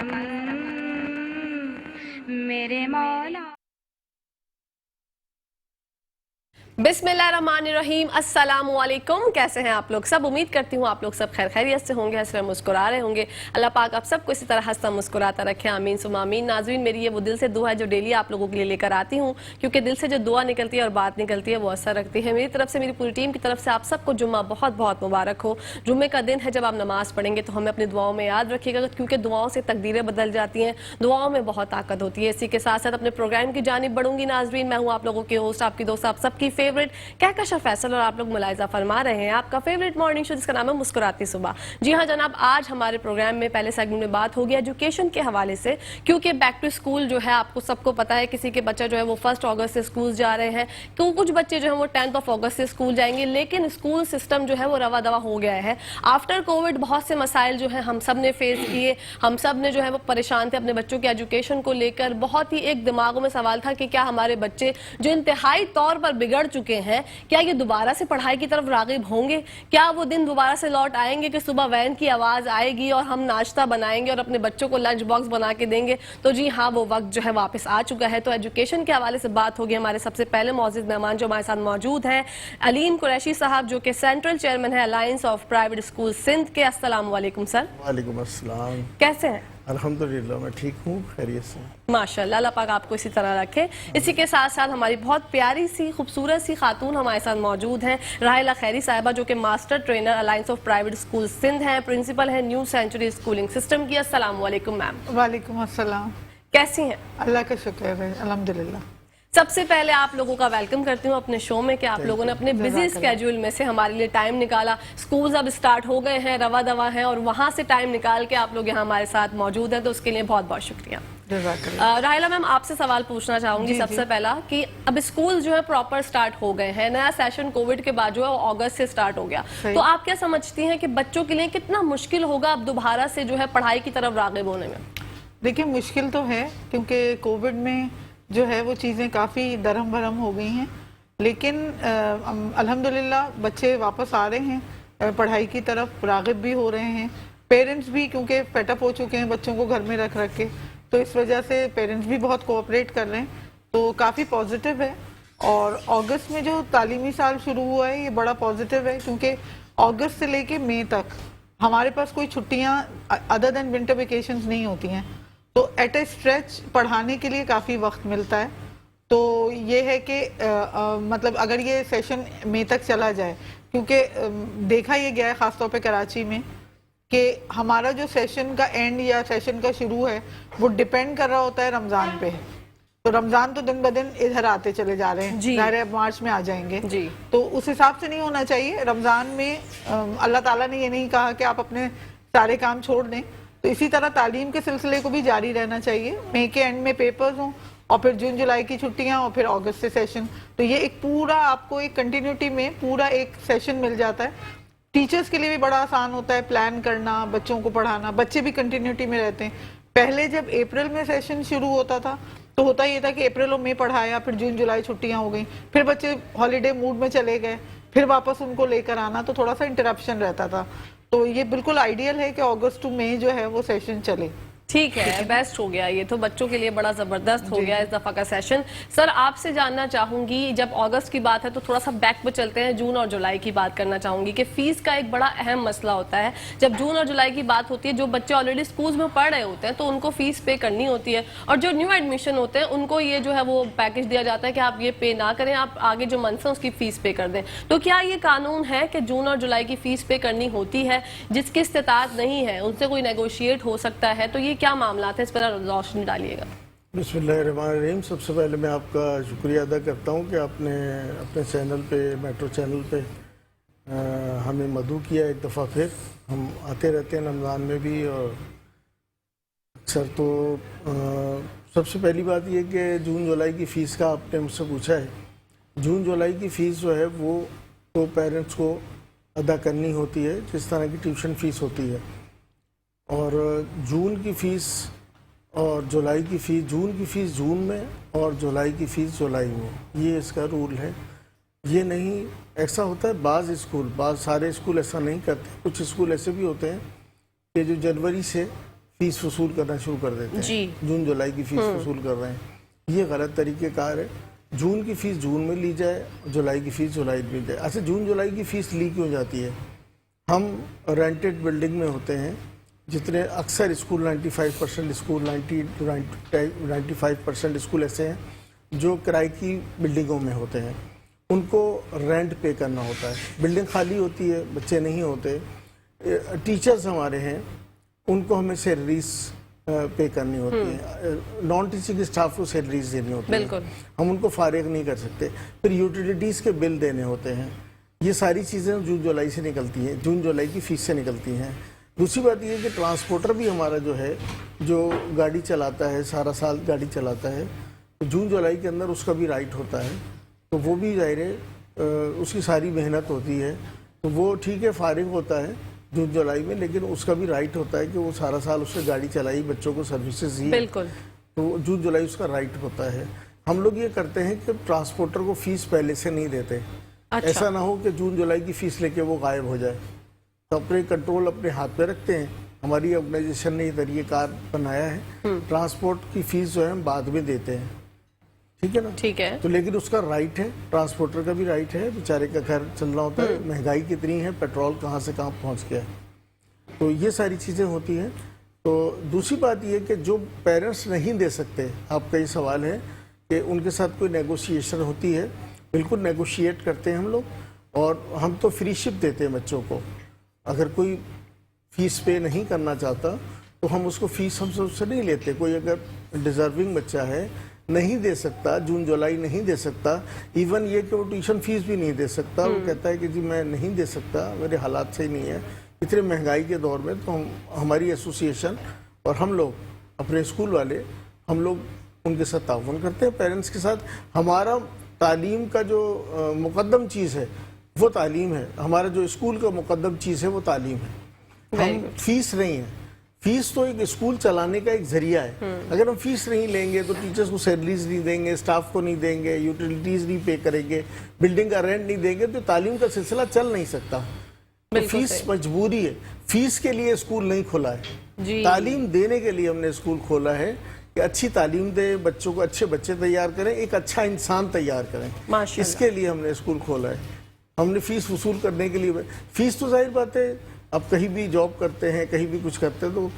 करम मेरे मौला। बिस्मिल्लाहिर्रहमानिर्रहीम, अस्सलामुअलैकुम। कैसे हैं आप लोग सब? उम्मीद करती हूँ आप लोग सब खैर खैरियत से होंगे, हंस रहे मुस्कुरा रहे होंगे। अल्लाह पाक आप सबको इसी तरह हंसता मुस्कुराता रखे, आमीन सुम्मा आमीन। नाज़रीन, मेरी ये वो दिल से दुआ है जो डेली आप लोगों के लिए लेकर आती हूँ, क्योंकि दिल से जो दुआ निकलती है और बात निकलती है वो असर रखती है। मेरी तरफ से, मेरी पूरी टीम की तरफ से आप सबको जुम्मा बहुत बहुत मुबारक हो। जुम्मे का दिन है, जब आप नमाज पढ़ेंगे तो हमें अपनी दुआओं में याद रखिएगा, क्योंकि दुआओं से तकदीरें बदल जाती हैं, दुआओं में बहुत ताकत होती है। इसी के साथ साथ अपने प्रोग्राम की जानिब बढ़ूंगी। नाज़रीन, मैं हूँ आप लोगों की होस्ट, आपकी दोस्त, आप सबकी फेवरेट कहकशा फैसल, और आप लोग मुलाहिजा फरमा रहे हैं आपका फेवरेट मॉर्निंग शो जिसका नाम है मुस्कुराती सुबह। जी हाँ जनाब, आज हमारे प्रोग्राम में पहले सेगमेंट में बात होगी एजुकेशन के हवाले से, क्योंकि बैक टू स्कूल जो है आपको सबको पता है, किसी के बच्चे जो है वो 1 अगस्त से स्कूल जा रहे हैं, तो कुछ बच्चे जो है वो 10 अगस्त से स्कूल जाएंगे। लेकिन स्कूल सिस्टम जो है वो रवा दवा हो गया है। आफ्टर कोविड बहुत से मसाइल जो है हम सब ने फेस किए, हम सब ने जो है वो परेशान थे अपने बच्चों के एजुकेशन को लेकर। बहुत ही एक दिमागों में सवाल था कि क्या हमारे बच्चे जो इंतहाई तौर पर बिगड़ चुके हैं, क्या ये दोबारा से पढ़ाई की तरफ रागिब होंगे? क्या वो दिन दोबारा से लौट आएंगे कि सुबह वैन की आवाज आएगी और हम नाश्ता बनाएंगे और अपने बच्चों को लंच बॉक्स बना के देंगे? तो जी हाँ, वो वक्त जो है वापस आ चुका है। तो एजुकेशन के हवाले से बात होगी। हमारे सबसे पहले मौजूद मेहमान जो हमारे साथ मौजूद हैं, अलीम कुरैशी साहब, जो कि सेंट्रल चेयरमैन है alliance of private school Sindh के। अस्सलाम वालेकुम सर। वालेकुम अस्सलाम। कैसे हैं? अल्हम्दुलिल्लाह मैं ठीक हूँ, खैरियत से। माशाल्लाह, अल्लाह पाक आपको इसी तरह रखे। इसी के साथ साथ हमारी बहुत प्यारी सी खूबसूरत सी खातून हमारे साथ मौजूद हैं, राहिला खैरी साहिबा, जो कि master trainer alliance of private school Sindh हैं, प्रिंसिपल हैं न्यू सेंचुरी स्कूलिंग सिस्टम की। अस्सलाम वालेकुम मैम। वालेकुम अस्सलाम। कैसी हैं? अल्लाह का शुक्र है, अल्हम्दुलिल्लाह। सबसे पहले आप लोगों का वेलकम करती हूँ अपने शो में, कि आप लोगों ने अपने बिजी स्केड्यूल में से हमारे लिए टाइम निकाला। स्कूल्स अब स्टार्ट हो गए हैं, रवा दवा हैं, और वहाँ से टाइम निकाल के आप लोग यहाँ हमारे साथ मौजूद हैं, तो उसके लिए बहुत बहुत शुक्रिया। राहिला मैम, आपसे सवाल पूछना चाहूंगी सबसे पहला कि अब स्कूल जो है प्रॉपर स्टार्ट हो गए हैं, नया सेशन कोविड के बाद जो है वो अगस्त से स्टार्ट हो गया, तो आप क्या समझती हैं कि बच्चों के लिए कितना मुश्किल होगा अब दोबारा से जो है पढ़ाई की तरफ रागिब होने में? देखिए, मुश्किल तो है, क्योंकि कोविड में जो है वो चीज़ें काफ़ी दरम भरम हो गई हैं, लेकिन अल्हम्दुलिल्लाह बच्चे वापस आ रहे हैं, पढ़ाई की तरफ रागिब भी हो रहे हैं। पेरेंट्स भी, क्योंकि फेटअप हो चुके हैं बच्चों को घर में रख रख के, तो इस वजह से पेरेंट्स भी बहुत कोऑपरेट कर रहे हैं, तो काफ़ी पॉजिटिव है। और अगस्त में जो तालीमी साल शुरू हुआ है ये बड़ा पॉजिटिव है, क्योंकि अगस्त से लेके मई तक हमारे पास कोई छुट्टियाँ अदर देन विंटर वेकेशंस नहीं होती हैं, तो एट ए स्ट्रेच पढ़ाने के लिए काफ़ी वक्त मिलता है। तो ये है कि मतलब अगर ये सेशन मई तक चला जाए, क्योंकि देखा ये गया है ख़ासतौर पे कराची में कि हमारा जो सेशन का एंड या सेशन का शुरू है वो डिपेंड कर रहा होता है रमज़ान पे। तो रमज़ान तो दिन ब दिन इधर आते चले जा रहे हैं, ज़ाहिर है मार्च में आ जाएंगे जी। तो उस हिसाब से नहीं होना चाहिए। रमज़ान में अल्लाह ताला ने ये नहीं कहा कि आप अपने सारे काम छोड़ दें, तो इसी तरह तालीम के सिलसिले को भी जारी रहना चाहिए। मई के एंड में पेपर्स हों, और फिर जून जुलाई की छुट्टियां, और फिर अगस्त से सेशन, तो ये एक पूरा आपको एक कंटिन्यूटी में पूरा एक सेशन मिल जाता है। टीचर्स के लिए भी बड़ा आसान होता है प्लान करना, बच्चों को पढ़ाना, बच्चे भी कंटिन्यूटी में रहते हैं। पहले जब अप्रैल में सेशन शुरू होता था तो होता ये था कि अप्रैल और मई पढ़ाया, फिर जून जुलाई छुट्टियां हो गई, फिर बच्चे हॉलीडे मूड में चले गए, फिर वापस उनको लेकर आना, तो थोड़ा सा इंटरप्शन रहता था। तो ये बिल्कुल आइडियल है कि अगस्त टू मई जो है वो सेशन चले। ठीक है, बेस्ट हो गया, ये तो बच्चों के लिए बड़ा ज़बरदस्त हो गया इस दफ़ा का सेशन। सर, आपसे जानना चाहूँगी, जब अगस्त की बात है तो थोड़ा सा बैक पे चलते हैं, जून और जुलाई की बात करना चाहूँगी कि फ़ीस का एक बड़ा अहम मसला होता है। जब जून और जुलाई की बात होती है, जो बच्चे ऑलरेडी स्कूल्स में पढ़ रहे होते हैं तो उनको फ़ीस पे करनी होती है, और जो न्यू एडमिशन होते हैं उनको ये जो है वो पैकेज दिया जाता है कि आप ये पे ना करें, आप आगे जो मंथ्स हैं उसकी फ़ीस पे कर दें। तो क्या ये कानून है कि जून और जुलाई की फ़ीस पे करनी होती है? जिसकी इस्तिताअत नहीं है उनसे कोई नेगोशिएट हो सकता है, तो ये क्या मामला है, इस पर रोशनी डालिएगा। बिस्मिल्लाहिर्रहमानिर्रहीम। सबसे पहले मैं आपका शुक्रिया अदा करता हूँ कि आपने अपने चैनल पे, मेट्रो चैनल पे हमें मदऊ किया एक दफ़ा फिर। हम आते रहते हैं रमज़ान में भी और अक्सर। तो सबसे पहली बात ये कि जून जुलाई की फ़ीस का आपने मुझसे पूछा है। जून जुलाई की फ़ीस जो है वो तो पेरेंट्स को अदा करनी होती है, जिस तरह की ट्यूशन फ़ीस होती है। और जून की फ़ीस और जुलाई की फ़ीस, जून की फ़ीस जून में और जुलाई की फ़ीस जुलाई में, ये इसका रूल है। ये नहीं, ऐसा होता है बाज़ स्कूल, सारे स्कूल ऐसा नहीं करते। कुछ स्कूल ऐसे भी होते हैं कि जो जनवरी से फीस वसूल करना शुरू कर देते हैं, जी। जून जुलाई की फीस वसूल कर रहे हैं। ये गलत तरीके कार है। जून की फीस जून में ली जाए, जुलाई की फीस जुलाई में ली जाए। अच्छा, जून जुलाई की फीस ली क्यों जाती है? हम रेंटेड बिल्डिंग में होते हैं, जितने अक्सर स्कूल 95% स्कूल 95% स्कूल ऐसे हैं जो किराए की बिल्डिंगों में होते हैं, उनको रेंट पे करना होता है। बिल्डिंग खाली होती है, बच्चे नहीं होते। टीचर्स हमारे हैं, उनको हमें सैलरीज पे करनी होती है। नॉन टीचिंग स्टाफ को सैलरीज देनी होती है, बिल्कुल। हम उनको फारिग नहीं कर सकते। फिर यूटिलिटीज़ के बिल देने होते हैं। ये सारी चीज़ें जून जुलाई से निकलती हैं, जून जुलाई की फीस से निकलती हैं। दूसरी बात ये है कि ट्रांसपोर्टर भी हमारा जो है, जो गाड़ी चलाता है, सारा साल गाड़ी चलाता है, तो जून जुलाई के अंदर उसका भी राइट होता है। तो वो भी ज़ाहिर है उसकी सारी मेहनत होती है, तो वो ठीक है फारिग होता है जून जुलाई में, लेकिन उसका भी राइट होता है कि वो सारा साल उससे गाड़ी चलाई, बच्चों को सर्विसेज दी, बिल्कुल। तो जून जुलाई उसका राइट होता है। हम लोग ये करते हैं कि ट्रांसपोर्टर को फीस पहले से नहीं देते। अच्छा। ऐसा ना हो कि जून जुलाई की फीस लेके वो गायब हो जाए, तो अपने कंट्रोल अपने हाथ पे रखते हैं। हमारी ऑर्गेनाइजेशन ने ये तरीक़ेकार बनाया है। ट्रांसपोर्ट की फीस जो है हम बाद में देते हैं, ठीक है ना? ठीक है। तो लेकिन उसका राइट है, ट्रांसपोर्टर का भी राइट है, बेचारे का घर चल रहा होता है, महंगाई कितनी है, पेट्रोल कहाँ से कहाँ पहुँच गया है, तो ये सारी चीज़ें होती हैं। तो दूसरी बात ये कि जो पेरेंट्स नहीं दे सकते, आपका ये सवाल है कि उनके साथ कोई नेगोशिएशन होती है, बिल्कुल नेगोशिएट करते हैं हम लोग, और हम तो फ्री शिप देते हैं बच्चों को। अगर कोई फीस पे नहीं करना चाहता तो हम उसको फीस हमसे उससे नहीं लेते। कोई अगर डिज़र्विंग बच्चा है, नहीं दे सकता, जून जुलाई नहीं दे सकता, इवन ये कि वो ट्यूशन फीस भी नहीं दे सकता, वो कहता है कि जी मैं नहीं दे सकता, मेरे हालात सही नहीं है इतने महंगाई के दौर में, तो हमारी एसोसिएशन और हम लोग अपने स्कूल वाले, हम लोग उनके साथ ताउन करते हैं, पेरेंट्स के साथ। हमारा तालीम का जो मुकद्दम चीज़ है वो तालीम है। हमारा जो स्कूल का मुकद्दम चीज़ है वो तालीम है, हम फीस नहीं है। फीस तो एक स्कूल चलाने का एक जरिया है। अगर हम फीस नहीं लेंगे तो टीचर्स को सैलरीज नहीं देंगे, स्टाफ को नहीं देंगे, यूटिलिटीज़ नहीं पे करेंगे, बिल्डिंग का रेंट नहीं देंगे, तो तालीम का सिलसिला चल नहीं सकता। तो फीस मजबूरी है, फीस के लिए स्कूल नहीं खोला है, तालीम देने के लिए हमने स्कूल खोला है कि अच्छी तालीम दे, बच्चों को अच्छे बच्चे तैयार करें, एक अच्छा इंसान तैयार करें। इसके लिए हमने स्कूल खोला है। हमने फीस वसूल करने के लिए, फीस तो जाहिर बात है, अब कहीं भी जॉब करते हैं, कहीं भी कुछ करते हैं, तो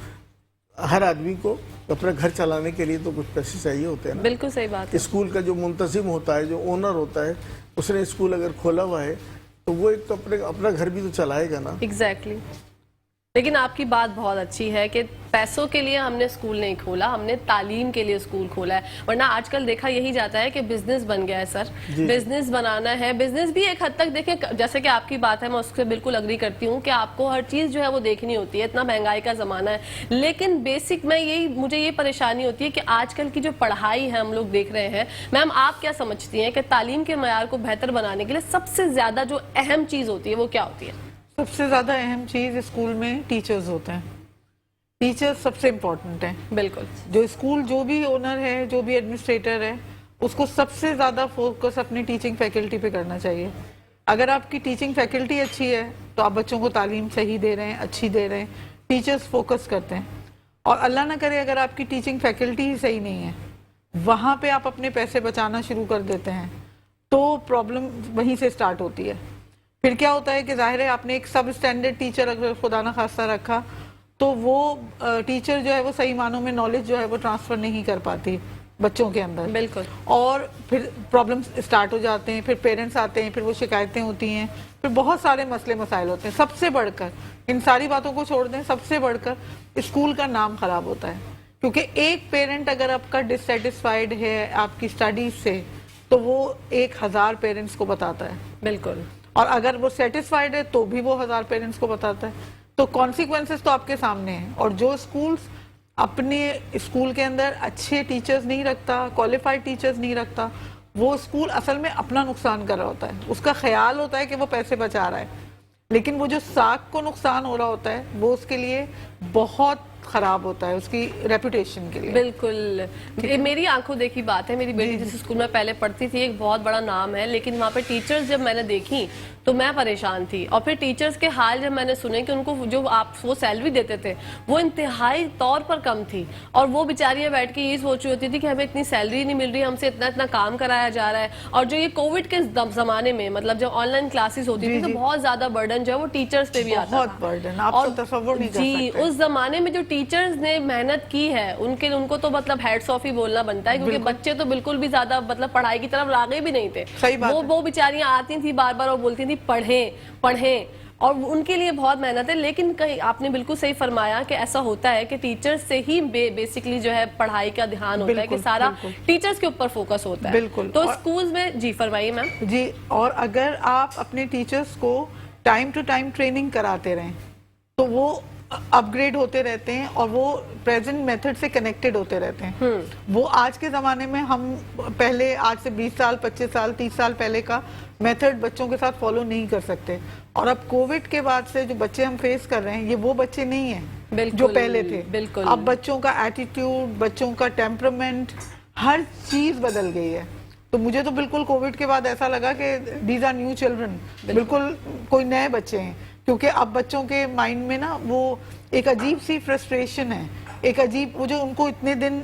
हर आदमी को अपना घर चलाने के लिए तो कुछ पैसे चाहिए होते हैं ना। बिल्कुल सही बात है। स्कूल का जो मुंतजिम होता है, जो ओनर होता है, उसने स्कूल अगर खोला हुआ है तो वो एक तो अपना घर भी तो चलाएगा ना। एग्जैक्टली। लेकिन आपकी बात बहुत अच्छी है कि पैसों के लिए हमने स्कूल नहीं खोला, हमने तालीम के लिए स्कूल खोला है। वरना आजकल देखा यही जाता है कि बिजनेस बन गया है सर, बिजनेस बनाना है। बिजनेस भी एक हद तक देखें, जैसे कि आपकी बात है, मैं उससे बिल्कुल अग्री करती हूँ कि आपको हर चीज़ जो है वो देखनी होती है, इतना महंगाई का ज़माना है। लेकिन बेसिक मुझे ये परेशानी होती है कि आजकल की जो पढ़ाई है हम लोग देख रहे हैं। मैम, आप क्या समझती हैं कि तालीम के मयार को बेहतर बनाने के लिए सबसे ज़्यादा जो अहम चीज़ होती है वो क्या होती है? सबसे ज़्यादा अहम चीज़ स्कूल में टीचर्स होते हैं। टीचर्स सबसे इम्पोर्टेंट हैं। बिल्कुल। जो स्कूल जो भी ओनर है, जो भी एडमिनिस्ट्रेटर है, उसको सबसे ज़्यादा फोकस अपनी टीचिंग फैकल्टी पे करना चाहिए। अगर आपकी टीचिंग फैकल्टी अच्छी है तो आप बच्चों को तालीम सही दे रहे हैं, अच्छी दे रहे हैं, टीचर्स फोकस करते हैं। और अल्लाह ना करे अगर आपकी टीचिंग फैकल्टी ही सही नहीं है, वहाँ पे आप अपने पैसे बचाना शुरू कर देते हैं, तो प्रॉब्लम वहीं से स्टार्ट होती है। फिर क्या होता है कि जाहिर है आपने एक सब स्टैंडर्ड टीचर अगर खुदा ना खास्ता रखा, तो वो टीचर जो है वो सही मानों में नॉलेज जो है वो ट्रांसफ़र नहीं कर पाती बच्चों के अंदर। बिल्कुल। और फिर प्रॉब्लम्स स्टार्ट हो जाते हैं, फिर पेरेंट्स आते हैं, फिर वो शिकायतें होती हैं, फिर बहुत सारे मसले मसाइल होते हैं। सबसे बढ़कर, इन सारी बातों को छोड़ दें, सबसे बढ़कर स्कूल का नाम ख़राब होता है। क्योंकि एक पेरेंट अगर आपका डिससेटिस्फाइड है आपकी स्टडीज से, तो वो 1000 पेरेंट्स को बताता है। बिल्कुल। और अगर वो सेटिस्फाइड है तो भी वो 1000 पेरेंट्स को बताता है। तो कॉन्सिक्वेंसेस तो आपके सामने हैं। और जो स्कूल्स अपने स्कूल के अंदर अच्छे टीचर्स नहीं रखता, क्वालिफाइड टीचर्स नहीं रखता, वो स्कूल असल में अपना नुकसान कर रहा होता है। उसका ख्याल होता है कि वो पैसे बचा रहा है, लेकिन वो जो साख को नुकसान हो रहा होता है वो उसके लिए बहुत खराब होता है, उसकी रेपुटेशन के लिए। बिल्कुल। ये मेरी आंखों देखी बात है। मेरी बेटी जिस स्कूल में पहले पढ़ती थी, एक बहुत बड़ा नाम है, लेकिन वहाँ पे टीचर्स जब मैंने देखी तो मैं परेशान थी। और फिर टीचर्स के हाल जब मैंने सुने कि उनको जो आप वो सैलरी देते थे वो इंतहाई तौर पर कम थी, और वो बेचारियां बैठ के यही सोच रही होती थी कि हमें इतनी सैलरी नहीं मिल रही, हमसे इतना इतना काम कराया जा रहा है। और जो ये कोविड के जमाने में मतलब जब ऑनलाइन क्लासेस होती थी तो बहुत ज्यादा बर्डन जो है वो टीचर्स पे भी आता बहुत बर्डन, आप तो तसव्वुर नहीं कर जी, सकते। उस जमाने में जो टीचर्स ने मेहनत की है उनको तो मतलब हेड्स ऑफ ही बोलना बनता है, क्योंकि बच्चे तो बिल्कुल भी ज्यादा मतलब पढ़ाई की तरफ लागे भी नहीं थे। सही बात वो बेचारियां आती थी बार बार और बोलती थी पढ़ें पढ़ें, और उनके लिए बहुत मेहनत है। लेकिन कहीं आपने बिल्कुल सही फरमाया कि ऐसा होता है कि टीचर्स से ही बेसिकली जो है पढ़ाई का ध्यान होता है कि सारा टीचर्स के ऊपर फोकस होता है। बिल्कुल। तो स्कूल्स में जी फरमाइए मैम। जी, और अगर आप अपने टीचर्स को टाइम टू टाइम ट्रेनिंग कराते रहें तो वो अपग्रेड होते रहते हैं और वो प्रेजेंट मेथड से कनेक्टेड होते रहते हैं। वो आज के ज़माने में हम पहले आज से 20 साल 25 साल 30 साल पहले का मेथड बच्चों के साथ फॉलो नहीं कर सकते। और अब कोविड के बाद से जो बच्चे हम फेस कर रहे हैं ये वो बच्चे नहीं हैं जो पहले थे। बिल्कुल। अब बच्चों का एटीट्यूड, बच्चों का टेम्परामेंट, हर चीज़ बदल गई है। तो मुझे तो बिल्कुल कोविड के बाद ऐसा लगा कि दीज आर न्यू चिल्ड्रन, बिल्कुल कोई नए बच्चे हैं। क्योंकि अब बच्चों के माइंड में ना वो एक अजीब सी फ्रस्ट्रेशन है, एक अजीब वो जो उनको इतने दिन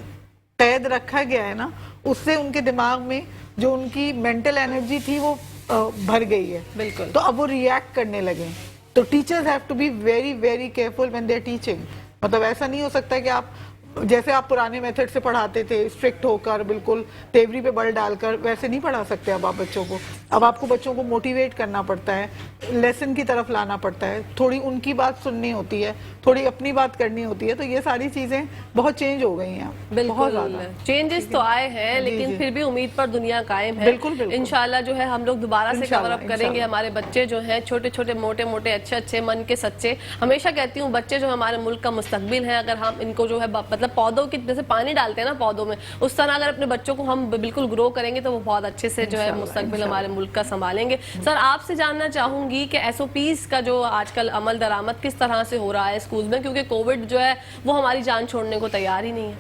कैद रखा गया है ना, उससे उनके दिमाग में जो उनकी मेंटल एनर्जी थी वो भर गई है। बिल्कुल। तो अब वो रिएक्ट करने लगे। तो teachers have to be very very careful when they are teaching. मतलब ऐसा नहीं हो सकता कि आप जैसे आप पुराने मेथड से पढ़ाते थे स्ट्रिक्ट होकर बिल्कुल तेवरी पे बल डालकर, वैसे नहीं पढ़ा सकते अब आप बच्चों को। अब आपको बच्चों को मोटिवेट करना पड़ता है, लेसन की तरफ लाना पड़ता है, थोड़ी उनकी बात सुननी होती है, थोड़ी अपनी बात करनी होती है। तो ये सारी चीजें बहुत चेंज हो गई हैं, बहुत ज्यादा चेंजेस तो आए हैं, लेकिन फिर भी उम्मीद पर दुनिया कायम है। बिल्कुल, बिल्कुल। इंशाल्लाह जो है हम लोग दोबारा से कवर अप करेंगे। हमारे बच्चे जो हैं छोटे छोटे मोटे मोटे अच्छे अच्छे मन के सच्चे, हमेशा कहती हूँ बच्चे जो हमारे मुल्क का मुस्तकबिल है, अगर हम इनको जो है मतलब पौधों की जैसे पानी डालते हैं ना पौधों में, उस तरह अगर अपने बच्चों को हम बिल्कुल ग्रो करेंगे तो वो बहुत अच्छे से जो है मुस्तकबिल हमारे मुल्क का संभालेंगे। सर आपसे जानना चाहूंगी कि एसओपीज का जो आजकल अमल दरामद किस तरह से हो रहा है स्कूल में, क्योंकि कोविड जो है वो हमारी जान छोड़ने को तैयार ही नहीं है।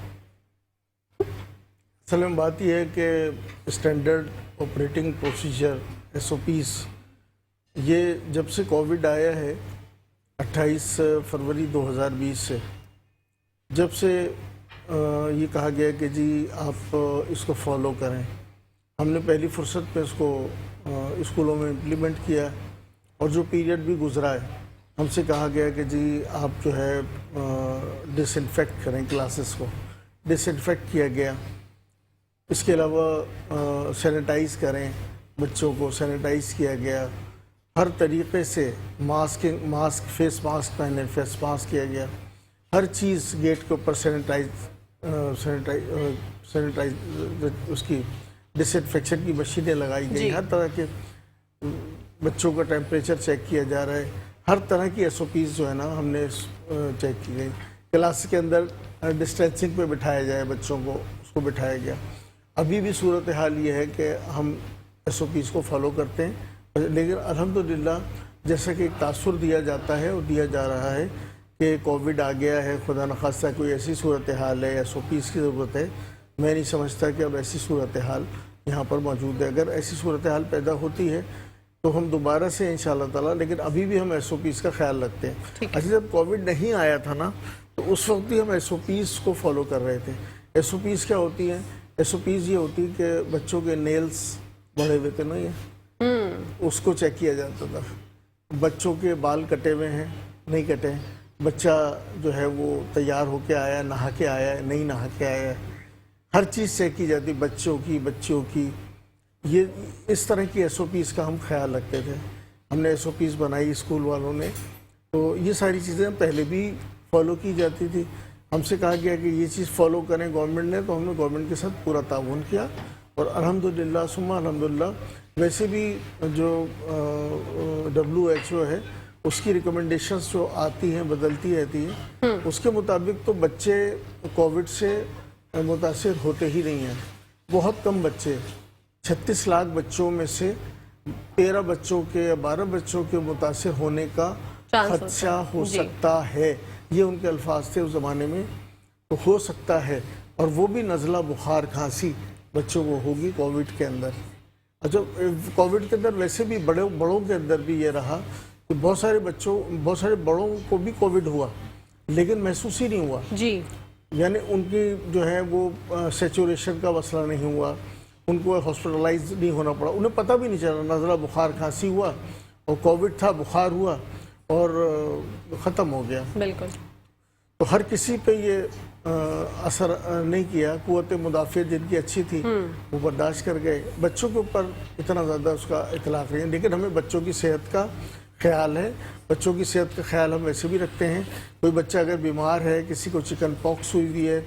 असल में बात यह है कि स्टैंडर्ड ऑपरेटिंग प्रोसीजर एसओपीज ये जब से कोविड आया है 28 फरवरी 2020 से, जब से ये कहा गया कि जी आप इसको फॉलो करें, हमने पहली फुर्सत पे इसको स्कूलों में इम्प्लीमेंट किया। और जो पीरियड भी गुजरा है हमसे कहा गया कि जी आप जो है डिसइंफेक्ट करें, क्लासेस को डिसइंफेक्ट किया गया। इसके अलावा सैनिटाइज़ करें, बच्चों को सैनिटाइज़ किया गया, हर तरीक़े से मास्क फेस मास्क पहने, फेस मास्क किया गया, हर चीज़ गेट के ऊपर सैनिटाइज उसकी डिसइंफेक्शन की मशीनें लगाई गई, हर तरह के बच्चों का टेम्परेचर चेक किया जा रहा है, हर तरह की एसओपीज़ जो है ना हमने चेक की गई। क्लास के अंदर डिस्टेंसिंग पे बिठाया जाए बच्चों को, उसको बिठाया गया। अभी भी सूरत हाल ये है कि हम एसओपीज़ को फॉलो करते हैं, लेकिन अल्हम्दुलिल्लाह जैसा कि एक तासुर दिया जाता है और दिया जा रहा है कि कोविड आ गया है, खुदा न खास्ता कोई ऐसी सूरत हाल है, एसओपीज़ की ज़रूरत है, मैं नहीं समझता कि अब ऐसी सूरत हाल यहाँ पर मौजूद है। अगर ऐसी सूरत हाल पैदा होती है तो हम दोबारा से इंशाअल्लाह ताला, लेकिन अभी भी हम एसओपीज़ का ख्याल रखते हैं। अच्छा, जब कोविड नहीं आया था ना तो उस वक्त भी हम एसओपीज़ को फॉलो कर रहे थे। एसओपीज़ क्या होती हैं? एसओपीज़ ये होती है कि बच्चों के नेल्स बढ़े हुए थे ना, ये उसको चेक किया जाता था, बच्चों के बाल कटे हुए हैं नहीं कटे हैं, बच्चा जो है वो तैयार होके आया, नहा के आया है नहीं नहा के आया है, हर चीज़ चेक की जाती, बच्चों की ये इस तरह की एसओपीज़ का हम ख्याल रखते थे। हमने एसओपीज़ बनाई स्कूल वालों ने, तो ये सारी चीज़ें पहले भी फॉलो की जाती थी। हमसे कहा गया कि ये चीज़ फॉलो करें गवर्नमेंट ने, तो हमने गवर्नमेंट के साथ पूरा ताउन किया और अल्हम्दुलिल्लाह सुम्मा अल्हम्दुलिल्लाह वैसे भी जो WHO है उसकी रिकमेंडेशंस जो आती हैं बदलती रहती हैं, उसके मुताबिक तो बच्चे कोविड से मुतासिर होते ही नहीं हैं। बहुत कम बच्चे, 36 लाख बच्चों में से 13 बच्चों के या 12 बच्चों के मुतासिर होने का खदशा हो सकता है, ये उनके अल्फाज थे उस ज़माने में। तो हो सकता है, और वो भी नज़ला बुखार खांसी बच्चों को होगी कोविड के अंदर। अच्छा, कोविड के अंदर वैसे भी बड़ों के अंदर भी ये रहा कि बहुत सारे बड़ों को भी कोविड हुआ लेकिन महसूस ही नहीं हुआ। जी, यानी उनकी जो है वो सेचुरेशन का मसला नहीं हुआ, उनको हॉस्पिटलाइज नहीं होना पड़ा, उन्हें पता भी नहीं चला, नज़ला बुखार खांसी हुआ और कोविड था, बुखार हुआ और ख़त्म हो गया। बिल्कुल। तो हर किसी पे ये असर नहीं किया। कुव्वत मुदाफ़ियत जिनकी अच्छी थी वो बर्दाश्त कर गए। बच्चों के ऊपर इतना ज़्यादा उसका इतलाक़ नहीं है, लेकिन हमें बच्चों की सेहत का ख्याल है। बच्चों की सेहत का ख्याल हम वैसे भी रखते हैं। कोई बच्चा अगर बीमार है, किसी को चिकन पॉक्स हुई हुई है,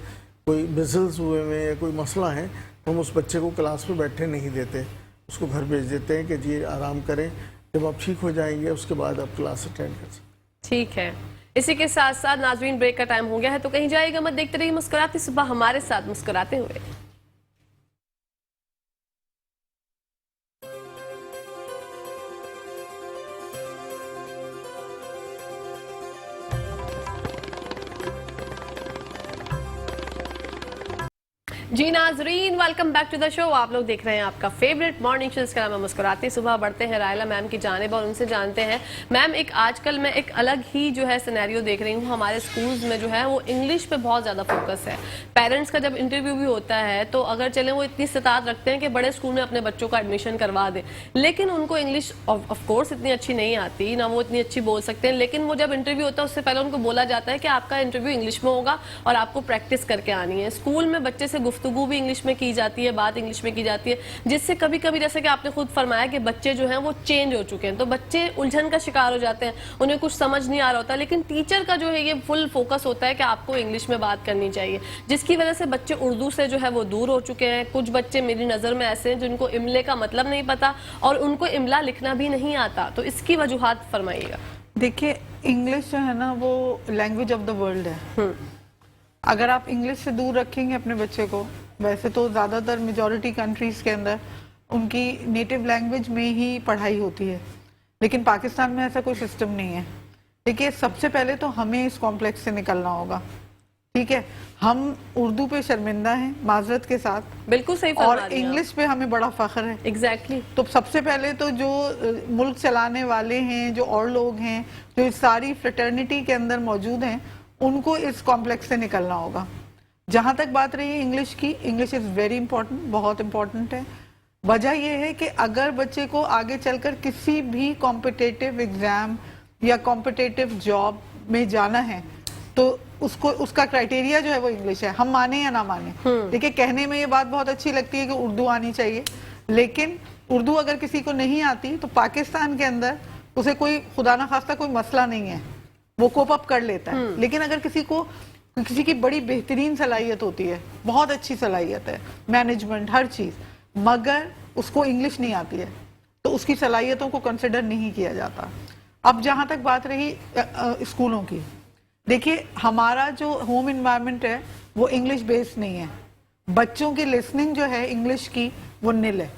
कोई मिज़ल्स हुए हुए हैं, कोई मसला है, तो हम उस बच्चे को क्लास में बैठने नहीं देते, उसको घर भेज देते हैं कि जी आराम करें, जब आप ठीक हो जाएंगे उसके बाद आप क्लास अटेंड कर सकते। ठीक है, इसी के साथ साथ नाज़रीन ब्रेक का टाइम हो गया है, तो कहीं जाइएगा मत, देखते रहिए मुस्कुराती सुबह हमारे साथ मुस्कुराते हुए। जी नाजरीन, welcome back to the show. आप लोग देख रहे हैं आपका फेवरेट मॉर्निंग शो, जिसका नाम है मुस्कुराते सुबह। बढ़ते हैं रायला मैम की जानिब और उनसे जानते हैं। मैम, आजकल मैं एक अलग ही जो है सिनेरियो देख रही हूँ, हमारे स्कूल्स में जो है वो इंग्लिश पे बहुत ज़्यादा फोकस है। पेरेंट्स का जब इंटरव्यू भी होता है तो अगर चले वो इतनी इस्तात रखते हैं कि बड़े स्कूल में अपने बच्चों का एडमिशन करवा दें, लेकिन उनको इंग्लिश ऑफ कोर्स इतनी अच्छी नहीं आती, ना वो इतनी अच्छी बोल सकते हैं। लेकिन वो जब इंटरव्यू होता है उससे पहले उनको बोला जाता है कि आपका इंटरव्यू इंग्लिश में होगा और आपको प्रैक्टिस करके आनी है। स्कूल में बच्चे से गुफ्तगू भी इंग्लिश में की जाती है, बात इंग्लिश में की जाती है, जिससे कभी कभी जैसे कि आपने खुद फरमाया कि बच्चे जो हैं वो चेंज हो चुके हैं, तो बच्चे उलझन का शिकार हो जाते हैं, उन्हें कुछ समझ नहीं आ रहा होता। लेकिन टीचर का जो है ये फुल फोकस होता है कि आपको इंग्लिश में बात करनी चाहिए, जिसकी वजह से बच्चे उर्दू से जो है वो दूर हो चुके हैं। कुछ बच्चे मेरी नज़र में ऐसे हैं जिनको इमले का मतलब नहीं पता और उनको इमला लिखना भी नहीं आता, तो इसकी वजूहात फरमाइएगा। देखिए, इंग्लिश जो है ना वो लैंग्वेज ऑफ द वर्ल्ड है। अगर आप इंग्लिश से दूर रखेंगे अपने बच्चे को, वैसे तो ज़्यादातर मेजॉरिटी कंट्रीज़ के अंदर उनकी नेटिव लैंग्वेज में ही पढ़ाई होती है, लेकिन पाकिस्तान में ऐसा कोई सिस्टम नहीं है। देखिए, सबसे पहले तो हमें इस कॉम्प्लेक्स से निकलना होगा, ठीक है। हम उर्दू पे शर्मिंदा हैं, माजरत के साथ। बिल्कुल सही, और इंग्लिश पे हमें बड़ा फख्र है। एग्जैक्टली। तो सबसे पहले तो जो मुल्क चलाने वाले हैं, जो और लोग हैं जो इस सारी फ्रेटर्निटी के अंदर मौजूद हैं, उनको इस कॉम्प्लेक्स से निकलना होगा। जहाँ तक बात रही है इंग्लिश की, इंग्लिश इज़ वेरी इंपॉर्टेंट, बहुत इंपॉर्टेंट है। वजह यह है कि अगर बच्चे को आगे चलकर किसी भी कॉम्पिटिटिव एग्जाम या कॉम्पिटिटिव जॉब में जाना है तो उसको उसका क्राइटेरिया जो है वो इंग्लिश है, हम माने या ना माने। देखिए, कहने में ये बात बहुत अच्छी लगती है कि उर्दू आनी चाहिए, लेकिन उर्दू अगर किसी को नहीं आती तो पाकिस्तान के अंदर उसे कोई खुदा ना खास्ता कोई मसला नहीं है, वो कोप अप कर लेता है। लेकिन अगर किसी की बड़ी बेहतरीन सलाहियत होती है, बहुत अच्छी सलाहियत है, मैनेजमेंट हर चीज़, मगर उसको इंग्लिश नहीं आती है तो उसकी सलाहियतों को कंसिडर नहीं किया जाता। अब जहाँ तक बात रही स्कूलों की, देखिए हमारा जो होम इन्वायरमेंट है वो इंग्लिश बेस्ड नहीं है। बच्चों की लिसनिंग जो है इंग्लिश की वो निल है।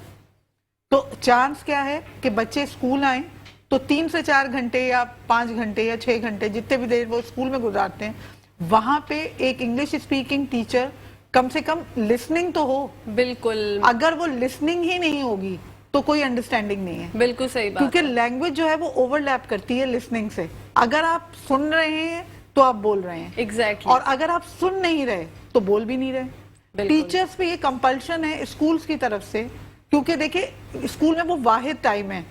तो चांस क्या है कि बच्चे स्कूल आए तो 3 से 4 घंटे या 5 घंटे या 6 घंटे जितने भी देर वो स्कूल में गुजारते हैं, वहां पे एक इंग्लिश स्पीकिंग टीचर कम से कम लिसनिंग तो हो। बिल्कुल। अगर वो लिसनिंग ही नहीं होगी तो कोई अंडरस्टैंडिंग नहीं है। बिल्कुल सही बात। क्योंकि लैंग्वेज जो है वो ओवरलैप करती है लिसनिंग से। अगर आप सुन रहे हैं तो आप बोल रहे हैं, एग्जैक्टली। और अगर आप सुन नहीं रहे तो बोल भी नहीं रहे। टीचर्स पे ये कंपल्शन है स्कूल्स की तरफ से, क्योंकि देखिए स्कूल में वो वाहिद टाइम है।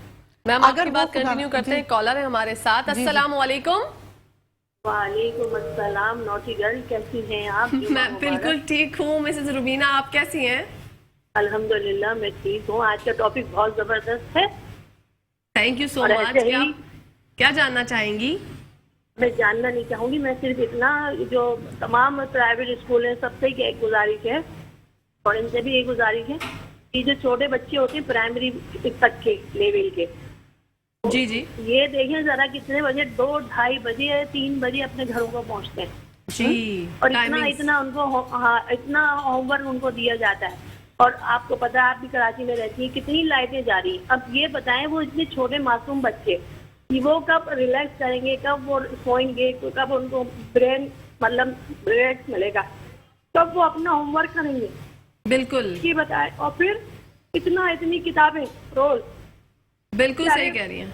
मैम, अगर बात कंटिन्यू करते हैं, कॉलर है हमारे साथ। अस्सलाम वालेकुम। वालेकुम अस्सलाम। नॉटी गर्ल, कैसी हैं आप? मैं बिल्कुल ठीक हूँ। मिसेस रुबीना, आप कैसी हैं? अल्हम्दुलिल्लाह मैं ठीक हूँ। आज का टॉपिक बहुत जबरदस्त है। थैंक यू सो और मच। ऐसे ही क्या जानना चाहेंगी? मैं जानना नहीं चाहूंगी, मैं सिर्फ इतना, जो तमाम प्राइवेट स्कूल हैं सबसे एक गुजारिश है और इनसे भी एक गुजारिश है कि जो छोटे बच्चे होते हैं प्राइमरी तक के लेवल के, जी जी ये देखें जरा कितने बजे, 2, 2:30 बजे, 3 बजे अपने घरों को पहुंचते हैं जी। और इतना उनको इतना होमवर्क उनको दिया जाता है। और आपको पता है, आप भी कराची में रहती हैं, कितनी लाइटें जा रही हैं। अब ये बताएं, वो इतने छोटे मासूम बच्चे कि वो कब रिलैक्स करेंगे, कब वो सोएंगे, कब उनको ब्रेन मतलब रिलैक्स मिलेगा, कब वो अपना होमवर्क करेंगे? बिल्कुल। ये बताएं। और फिर इतनी किताबें रोज। बिल्कुल सही कह रही हैं।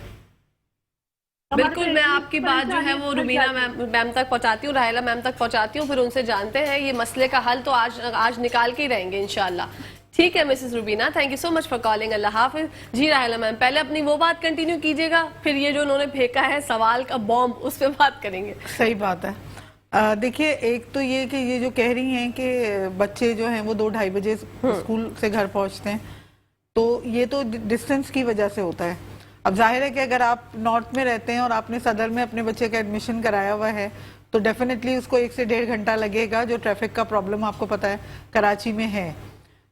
बिल्कुल, मैं आपकी बात जो है वो रुबीना मैम तक पहुंचाती हूँ, राहिला मैम तक पहुंचाती हूँ, फिर उनसे जानते हैं ये मसले का हल तो आज निकाल के ही रहेंगे इंशाल्लाह। ठीक है Mrs Rubina, thank you so much for calling, अल्लाह हाफिज। जी राहिला मैम, पहले अपनी वो बात कंटिन्यू कीजिएगा, फिर ये जो उन्होंने फेंका है सवाल का बॉम्ब, उस पर बात करेंगे। सही बात है। देखिए, एक तो ये कि ये जो कह रही हैं कि बच्चे जो हैं वो 2-2:30 बजे स्कूल से घर पहुंचते हैं, तो ये तो डिस्टेंस की वजह से होता है। अब जाहिर है कि अगर आप नॉर्थ में रहते हैं और आपने सदर में अपने बच्चे का एडमिशन कराया हुआ है तो डेफिनेटली उसको 1 से 1.5 घंटा लगेगा, जो ट्रैफिक का प्रॉब्लम आपको पता है कराची में है।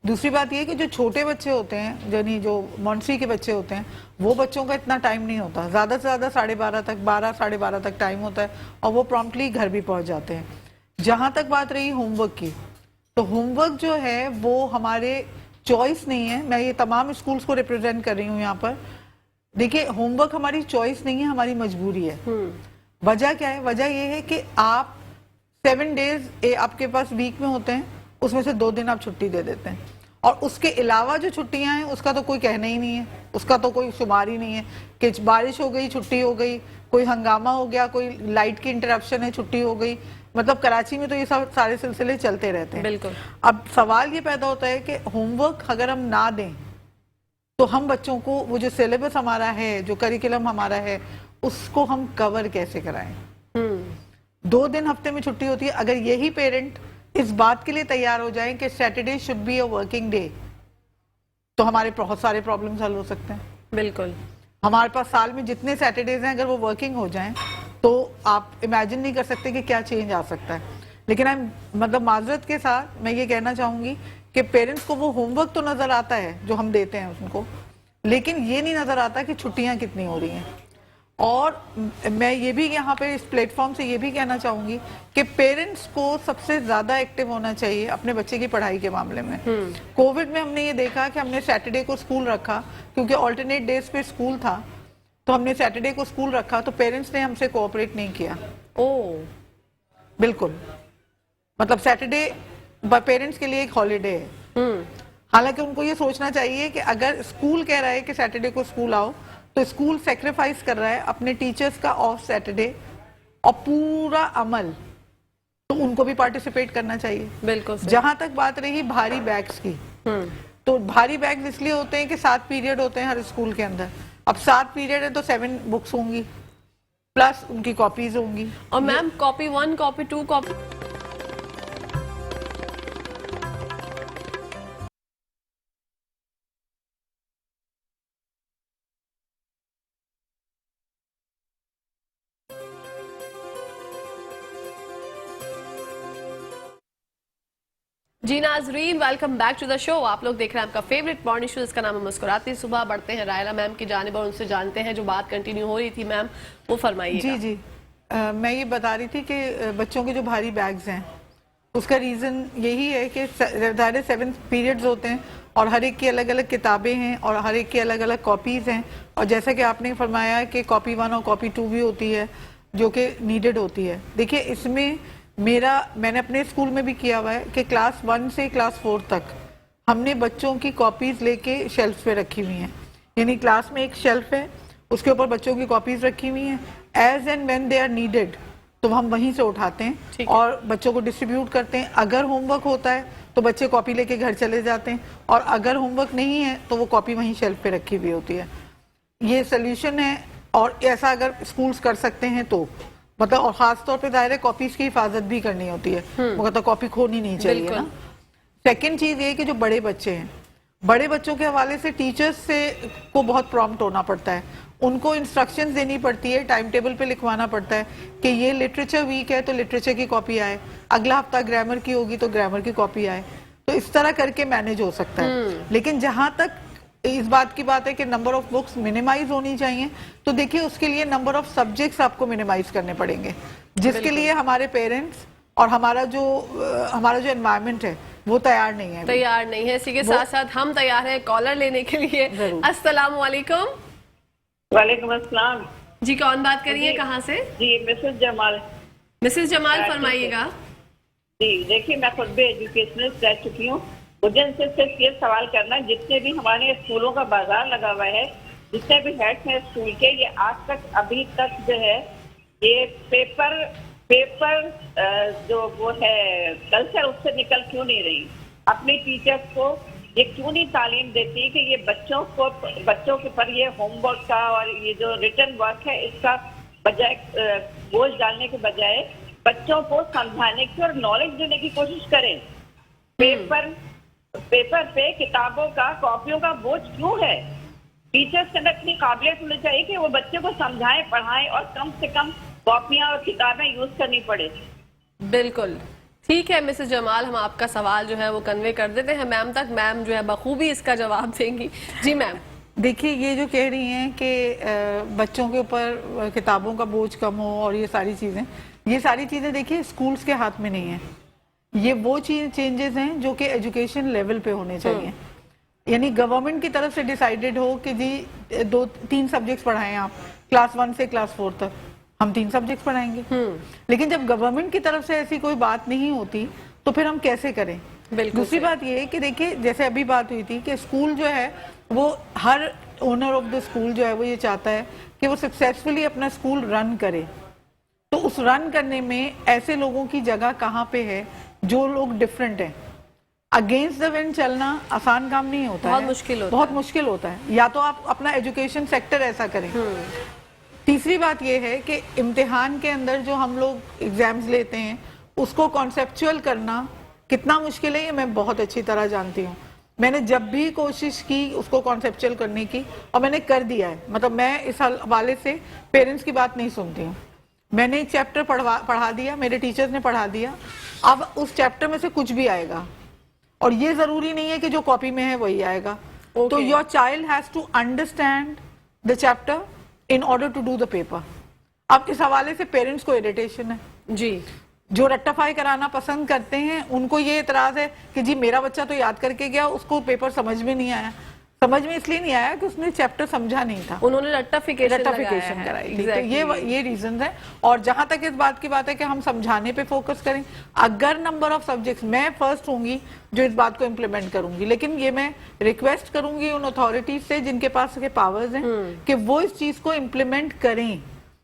दूसरी बात ये कि जो छोटे बच्चे होते हैं, यानी जो मॉन्ट्री के बच्चे होते हैं, वो बच्चों का इतना टाइम नहीं होता, ज़्यादा से ज़्यादा 12:30 तक, 12-12:30 तक टाइम होता है और वो प्रॉम्प्टली घर भी पहुंच जाते हैं। जहाँ तक बात रही होमवर्क की, तो होमवर्क जो है वो हमारे चॉइस नहीं है। मैं ये तमाम स्कूल्स को रिप्रेजेंट कर रही हूँ यहाँ पर। देखिए, होमवर्क हमारी चॉइस नहीं है, हमारी मजबूरी है। वजह क्या है? वजह ये है कि आप 7 डेज आपके पास वीक में होते हैं, उसमें से 2 दिन आप छुट्टी दे देते हैं, और उसके अलावा जो छुट्टियां हैं उसका तो कोई कहना ही नहीं है, उसका तो कोई शुमार ही नहीं है कि बारिश हो गई छुट्टी हो गई, कोई हंगामा हो गया, कोई लाइट की इंटरप्शन है छुट्टी हो गई। मतलब कराची में तो ये सब सारे सिलसिले चलते रहते हैं। बिल्कुल। अब सवाल ये पैदा होता है कि होमवर्क अगर हम ना दें तो हम बच्चों को वो जो सिलेबस हमारा है, जो करिकुलम हमारा है, उसको हम कवर कैसे कराएं। 2 दिन हफ्ते में छुट्टी होती है। अगर यही पेरेंट इस बात के लिए तैयार हो जाएं कि Saturday should be a working day, तो हमारे बहुत सारे प्रॉब्लम्स हल हो सकते हैं। बिल्कुल। हमारे पास साल में जितने सैटरडेज हैं, अगर वो वर्किंग हो जाएं तो आप इमेजिन नहीं कर सकते कि क्या चेंज आ सकता है। लेकिन मतलब माजरत के साथ मैं ये कहना चाहूंगी कि पेरेंट्स को वो होमवर्क तो नजर आता है जो हम देते हैं उनको, लेकिन ये नहीं नजर आता कि छुट्टियां कितनी हो रही हैं। और मैं ये भी यहाँ पे इस प्लेटफॉर्म से ये भी कहना चाहूंगी कि पेरेंट्स को सबसे ज्यादा एक्टिव होना चाहिए अपने बच्चे की पढ़ाई के मामले में। कोविड में हमने ये देखा कि हमने सैटरडे को स्कूल रखा, क्योंकि ऑल्टरनेट डेज पे स्कूल था, तो हमने सैटरडे को स्कूल रखा, तो पेरेंट्स ने हमसे कोऑपरेट नहीं किया। बिल्कुल, मतलब सैटरडे पेरेंट्स के लिए एक हॉलीडे है। हालांकि उनको ये सोचना चाहिए कि अगर स्कूल कह रहा है कि सैटरडे को स्कूल आओ, तो स्कूल सेक्रीफाइस कर रहा है अपने टीचर्स का ऑफ सैटरडे और पूरा अमल, तो उनको भी पार्टिसिपेट करना चाहिए। बिल्कुल। जहां तक बात रही भारी बैग्स की, तो भारी बैग्स इसलिए होते हैं कि 7 पीरियड होते हैं हर स्कूल के अंदर। अब 7 पीरियड है तो 7 बुक्स होंगी, प्लस उनकी कॉपीज होंगी। और मैम कॉपी 1, कॉपी 2, कॉपी जी नाजरीन, welcome back to the show. आप लोग देख रहे हैं आपका फेवरेट मॉर्निंग शो, इसका नाम है मुस्कुराती सुबह। बढ़ते हैं राहिला मैम की जानिब और उनसे जानते हैं जो बात कंटिन्यू हो रही थी। मैम वो फरमाइए। जी जी, मैं ये बता रही थी कि बच्चों के जो भारी बैग्स हैं उसका रीज़न यही है कि 7 पीरियड्स होते हैं और हर एक की अलग अलग किताबें हैं और हर एक की अलग अलग कॉपीज़ हैं। और जैसा कि आपने फरमाया कि कॉपी 1 और कॉपी 2 भी होती है जो कि नीडेड होती है। देखिए, इसमें मैंने अपने स्कूल में भी किया हुआ है कि क्लास 1 से क्लास 4 तक हमने बच्चों की कॉपीज लेके शेल्फ पे रखी हुई हैं। यानी क्लास में एक शेल्फ है, उसके ऊपर बच्चों की कॉपीज रखी हुई हैं। As and when they are needed तो हम वहीं से उठाते हैं और बच्चों को डिस्ट्रीब्यूट करते हैं। अगर होमवर्क होता है तो बच्चे कॉपी लेके घर चले जाते हैं, और अगर होमवर्क नहीं है तो वो कॉपी वहीं शेल्फ पे रखी हुई होती है। ये सोल्यूशन है, और ऐसा अगर स्कूल्स कर सकते हैं तो मतलब, और खास तौर पे जाहिर है कॉपीज की हिफाजत भी करनी होती है, मतलब कॉपी खोनी नहीं चाहिए ना। सेकंड चीज ये कि जो बड़े बच्चे हैं, बड़े बच्चों के हवाले से टीचर्स से को बहुत प्रॉम्प्ट होना पड़ता है। उनको इंस्ट्रक्शंस देनी पड़ती है, टाइम टेबल पे लिखवाना पड़ता है कि ये लिटरेचर वीक है तो लिटरेचर की कॉपी आए, अगला हफ्ता ग्रामर की होगी तो ग्रामर की कॉपी आए। तो इस तरह करके मैनेज हो सकता है। लेकिन जहां तक इस बात की बात है कि नंबर ऑफ बुक्स मिनिमाइज होनी चाहिए, तो देखिए उसके लिए नंबर ऑफ सब्जेक्ट्स आपको मिनिमाइज करने पड़ेंगे, जिसके लिए हमारे पेरेंट्स और हमारा जो एनवायरनमेंट है वो तैयार नहीं है। इसी के साथ साथ हम तैयार हैं कॉलर लेने के लिए। अस्सलाम वालेकुम। वालेकुम अस्सलाम जी, कौन बात करिए, कहाँ से? जी, मिसेस जमाल फरमाइएगा। जी देखिए, मैं खुद भी एजुकेशनिस्ट रह चुकी हूँ मुझे इनसे सिर्फ ये सवाल करना है, जितने भी हमारे स्कूलों का बाजार लगा हुआ है, जितने भी हेड्स हैं स्कूल के, ये आज तक अभी तक जो है ये पेपर जो वो है कल्चर, उससे निकल क्यों नहीं रही? अपने टीचर्स को ये क्यों नहीं तालीम देती कि ये बच्चों के पर ये होमवर्क का और ये जो रिटन वर्क है इसका बजाय बोझ डालने के बजाय बच्चों को समझाने की और नॉलेज देने की कोशिश करें। पेपर पे किताबों का, कॉपियों का बोझ क्यों है? टीचर्स के अंदर इतनी काबिलियत होनी चाहिए कि वो बच्चे को समझाएं, पढ़ाएं और कम से कम कॉपियां और किताबें यूज करनी पड़े। बिल्कुल ठीक है मिसेस जमाल, हम आपका सवाल जो है वो कन्वे कर देते हैं मैम तक। मैम जो है बखूबी इसका जवाब देंगी। जी मैम। देखिए, ये जो कह रही हैं कि बच्चों के ऊपर किताबों का बोझ कम हो और ये सारी चीज़ें देखिए स्कूल्स के हाथ में नहीं है। ये वो चेंजेस हैं जो कि एजुकेशन लेवल पे होने चाहिए। यानी गवर्नमेंट की तरफ से डिसाइडेड हो कि जी 2-3 सब्जेक्ट्स पढ़ाएं आप, क्लास 1 से क्लास 4 तक हम 3 सब्जेक्ट्स पढ़ाएंगे। लेकिन जब गवर्नमेंट की तरफ से ऐसी कोई बात नहीं होती तो फिर हम कैसे करें? दूसरी बात ये है कि देखिए, जैसे अभी बात हुई थी कि स्कूल जो है वो हर ओनर ऑफ द स्कूल जो है वो ये चाहता है कि वो सक्सेसफुली अपना स्कूल रन करे। तो उस रन करने में ऐसे लोगों की जगह कहाँ पे है जो लोग डिफरेंट हैं। अगेंस्ट द विंड चलना आसान काम नहीं होता है, बहुत मुश्किल होता है। या तो आप अपना एजुकेशन सेक्टर ऐसा करें। तीसरी बात यह है कि इम्तिहान के अंदर जो हम लोग एग्जाम्स लेते हैं उसको कॉन्सेप्चुअल करना कितना मुश्किल है ये मैं बहुत अच्छी तरह जानती हूँ। मैंने जब भी कोशिश की उसको कॉन्सेप्चुअल करने की, और मैंने कर दिया है। मतलब मैं इस हवाले से पेरेंट्स की बात नहीं सुनती हूँ। मैंने एक चैप्टर पढ़ा दिया, मेरे टीचर्स ने पढ़ा दिया, अब उस चैप्टर में से कुछ भी आएगा और ये जरूरी नहीं है कि जो कॉपी में है वही आएगा। तो your child has to understand the chapter in order to do the paper. अब इस हवाले से पेरेंट्स को इरिटेशन है जी, जो रट्टाफाई कराना पसंद करते हैं उनको ये इतराज है कि जी मेरा बच्चा तो याद करके गया, उसको पेपर समझ में नहीं आया। समझ में इसलिए नहीं आया कि उसने चैप्टर समझा नहीं था, उन्होंने रट्टाफिकेशन कराई। तो ये रीजन है। और जहां तक इस बात की बात है कि हम समझाने पे फोकस करें, अगर नंबर ऑफ सब्जेक्ट्स, मैं फर्स्ट होंगी जो इस बात को इम्प्लीमेंट करूंगी, लेकिन ये मैं रिक्वेस्ट करूंगी उन अथॉरिटीज से जिनके पास के पावर्स हैं कि वो इस चीज को इम्प्लीमेंट करें।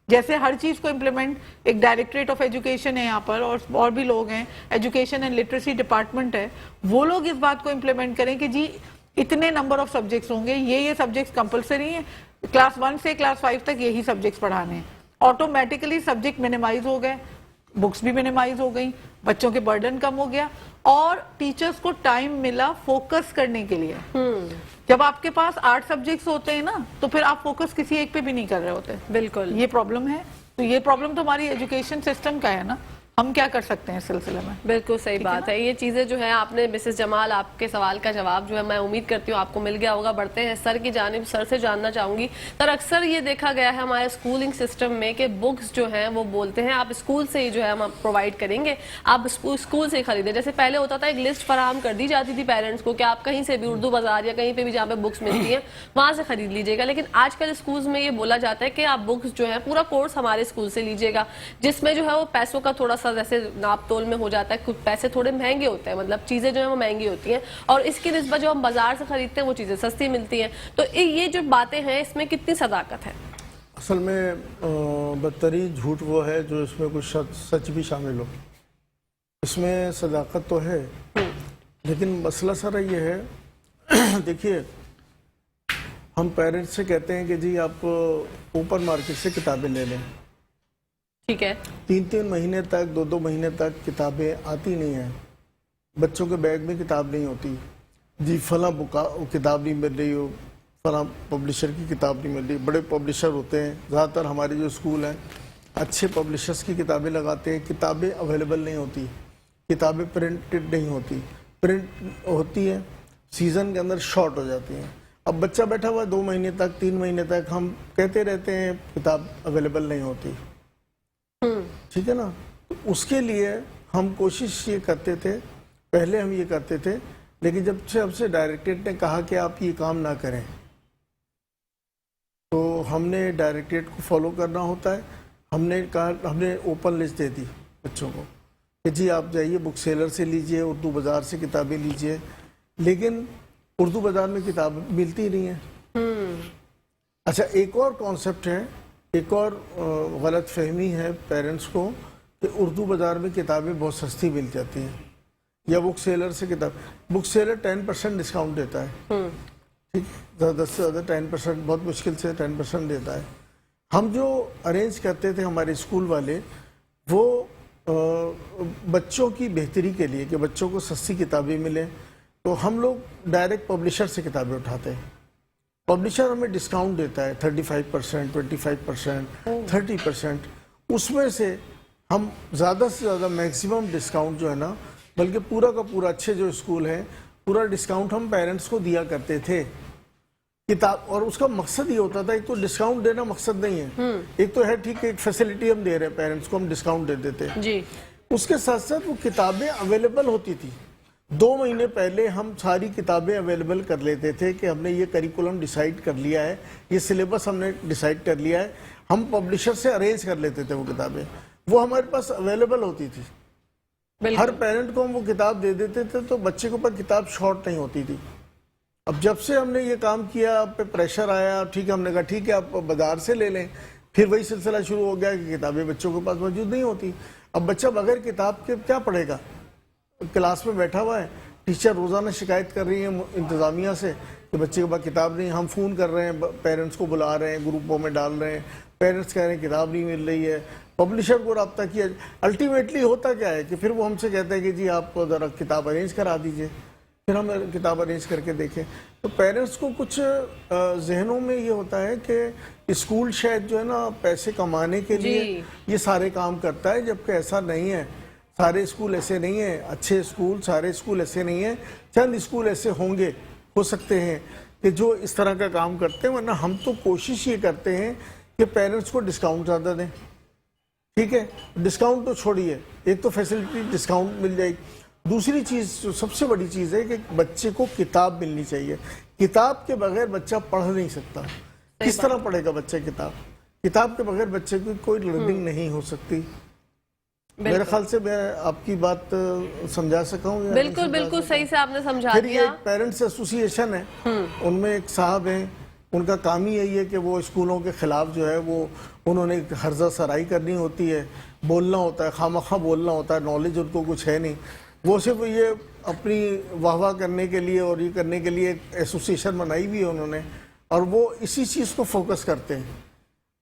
जैसे हर चीज को इम्प्लीमेंट, एक डायरेक्टरेट ऑफ एजुकेशन है यहाँ पर और भी लोग हैं, एजुकेशन एंड लिटरेसी डिपार्टमेंट है, वो लोग इस बात को इम्प्लीमेंट करें कि जी इतने नंबर ऑफ सब्जेक्ट्स होंगे, ये सब्जेक्ट्स कंपलसरी हैं, क्लास 1 से क्लास 5 तक यही सब्जेक्ट्स पढ़ाने हैं। ऑटोमेटिकली सब्जेक्ट मिनिमाइज हो गए, बुक्स भी मिनिमाइज हो गई, बच्चों के बर्डन कम हो गया और टीचर्स को टाइम मिला फोकस करने के लिए। जब आपके पास 8 सब्जेक्ट्स होते हैं ना, तो फिर आप फोकस किसी एक पे भी नहीं कर रहे होते। बिल्कुल, ये प्रॉब्लम है। तो ये प्रॉब्लम तो हमारी एजुकेशन सिस्टम का है ना, हम क्या कर सकते हैं इस सिलसिले में? बिल्कुल सही बात है। ये चीज़ें जो है आपने मिसेस जमाल, आपके सवाल का जवाब जो है मैं उम्मीद करती हूँ आपको मिल गया होगा। बढ़ते हैं सर की जानिब। सर से जानना चाहूंगी सर, अक्सर ये देखा गया है हमारे स्कूलिंग सिस्टम में कि बुक्स जो हैं वो बोलते हैं आप स्कूल से ही जो है हम प्रोवाइड करेंगे, आप स्कूल से ही खरीदें। जैसे पहले होता था एक लिस्ट फराहम कर दी जाती थी पेरेंट्स को कि आप कहीं से भी उर्दू बाजार या कहीं पर भी जहाँ पे बुक्स मिलती हैं वहाँ से खरीद लीजिएगा। लेकिन आजकल स्कूल में ये बोला जाता है कि आप बुक्स जो है पूरा कोर्स हमारे स्कूल से लीजिएगा, जिसमें जो है वो पैसों का थोड़ा सा जैसे नाप तोल में हो जाता है, कुछ पैसे थोड़े महंगे होते हैं, मतलब चीजें जो है वो महंगी होती हैं और इसकी निस्बत जो हम बाजार से खरीदते हैं वो चीजें सस्ती मिलती हैं। तो ये जो बातें हैं इसमें कितनी सदाकत है? असल में बदतरीन झूठ वो है जो इसमें कुछ सच भी शामिल हो। इसमें सदाकत तो है, लेकिन मसला सारा ये है देखिए, हम पेरेंट्स से कहते हैं कि जी आप ओपन मार्केट से किताबें ले लें, ठीक है, 3-3 महीने तक 2-2 महीने तक किताबें आती नहीं हैं, बच्चों के बैग में किताब नहीं होती, जी फला किताब नहीं मिल रही हो, फला पब्लिशर की किताब नहीं मिल रही। बड़े पब्लिशर होते हैं, ज़्यादातर हमारे जो स्कूल हैं अच्छे पब्लिशर्स की किताबें लगाते हैं, किताबें अवेलेबल नहीं होती, किताबें प्रिंटेड नहीं होती, प्रिंट होती है सीज़न के अंदर शॉर्ट हो जाती हैं। अब बच्चा बैठा हुआ 2 महीने तक 3 महीने तक हम कहते रहते हैं किताब अवेलेबल नहीं होती, ठीक है ना। तो उसके लिए हम कोशिश ये करते थे, पहले हम ये करते थे, लेकिन जब से हमसे डायरेक्टरेट ने कहा कि आप ये काम ना करें तो हमने डायरेक्टरेट को फॉलो करना होता है। हमने कहा, हमने ओपन लिस्ट दे दी बच्चों को कि जी आप जाइए बुक सेलर से लीजिए, उर्दू बाज़ार से किताबें लीजिए, लेकिन उर्दू बाजार में किताब मिलती नहीं है। अच्छा, एक और कॉन्सेप्ट है, एक और गलत फहमी है पेरेंट्स को कि उर्दू बाजार में किताबें बहुत सस्ती मिल जाती हैं, या बुक सेलर से बुक सेलर 10% डिस्काउंट देता है, ठीक, ज़्यादा से ज़्यादा 10%, बहुत मुश्किल से 10% देता है। हम जो अरेंज करते थे हमारे स्कूल वाले, वो बच्चों की बेहतरी के लिए कि बच्चों को सस्ती किताबें मिलें, तो हम लोग डायरेक्ट पब्लिशर से किताबें उठाते हैं। पब्लिशर हमें डिस्काउंट देता है 35%, 25%, 30%। उसमें से हम ज़्यादा से ज़्यादा मैक्सिमम डिस्काउंट जो है ना, बल्कि पूरा का पूरा, अच्छे जो स्कूल हैं, पूरा डिस्काउंट हम पेरेंट्स को दिया करते थे किताब। और उसका मकसद ये होता था, एक तो डिस्काउंट देना मकसद नहीं है, एक तो है ठीक है, एक फैसिलिटी हम दे रहे हैं पेरेंट्स को, हम डिस्काउंट दे देते हैं जी। उसके साथ साथ वो किताबें अवेलेबल होती थी। 2 महीने पहले हम सारी किताबें अवेलेबल कर लेते थे कि हमने ये करिकुलम डिसाइड कर लिया है, ये सिलेबस हमने डिसाइड कर लिया है, हम पब्लिशर से अरेंज कर लेते थे वो किताबें, वो हमारे पास अवेलेबल होती थी। हर पेरेंट को हम वो किताब दे देते थे, तो बच्चे के ऊपर किताब शॉर्ट नहीं होती थी। अब जब से हमने ये काम किया, आप पे प्रेशर आया, ठीक है, हमने कहा ठीक है आप बाजार से ले लें, फिर वही सिलसिला शुरू हो गया कि किताबें बच्चों के पास मौजूद नहीं होती। अब बच्चा बगैर किताब के क्या पढ़ेगा? क्लास में बैठा हुआ है, टीचर रोज़ाना शिकायत कर रही है इंतज़ामिया से कि बच्चे के पास किताब नहीं, हम फ़ोन कर रहे हैं, पेरेंट्स को बुला रहे हैं, ग्रुपों में डाल रहे हैं, पेरेंट्स कह रहे हैं किताब नहीं मिल रही है, पब्लिशर को रब्ता किया। अल्टीमेटली होता क्या है कि फिर वो हमसे कहते हैं कि जी आप ज़रा किताब अरेंज करा दीजिए, फिर हम किताब अरेंज करके देखें। तो पेरेंट्स को कुछ जहनों में ये होता है कि स्कूल शायद जो है ना पैसे कमाने के लिए ये सारे काम करता है, जबकि ऐसा नहीं है। सारे स्कूल ऐसे नहीं हैं, अच्छे स्कूल सारे स्कूल ऐसे नहीं हैं, चंद स्कूल ऐसे होंगे, हो सकते हैं कि जो इस तरह का काम करते हैं, वरना हम तो कोशिश ये करते हैं कि पेरेंट्स को डिस्काउंट ज़्यादा दें। ठीक है, डिस्काउंट तो छोड़िए, एक तो फैसिलिटी डिस्काउंट मिल जाएगी, दूसरी चीज़ जो सबसे बड़ी चीज़ है कि बच्चे को किताब मिलनी चाहिए। किताब के बगैर बच्चा पढ़ नहीं सकता। किस तरह पढ़ेगा बच्चा किताब? किताब के बगैर बच्चे की कोई लर्निंग नहीं हो सकती। मेरे ख्याल से मैं आपकी बात समझा सका हूँ। बिल्कुल बिल्कुल सही से आपने समझा फिर दिया। ये पेरेंट्स एसोसिएशन है, उनमें एक साहब हैं, उनका काम ही यही है कि वो स्कूलों के खिलाफ जो है वो उन्होंने हर्जा सराई करनी होती है, बोलना होता है, खामखा बोलना होता है, नॉलेज उनको कुछ है नहीं, वो सिर्फ ये अपनी वाह करने के लिए और ये करने के लिए एसोसिएशन बनाई भी है उन्होंने, और वो इसी चीज़ को फोकस करते हैं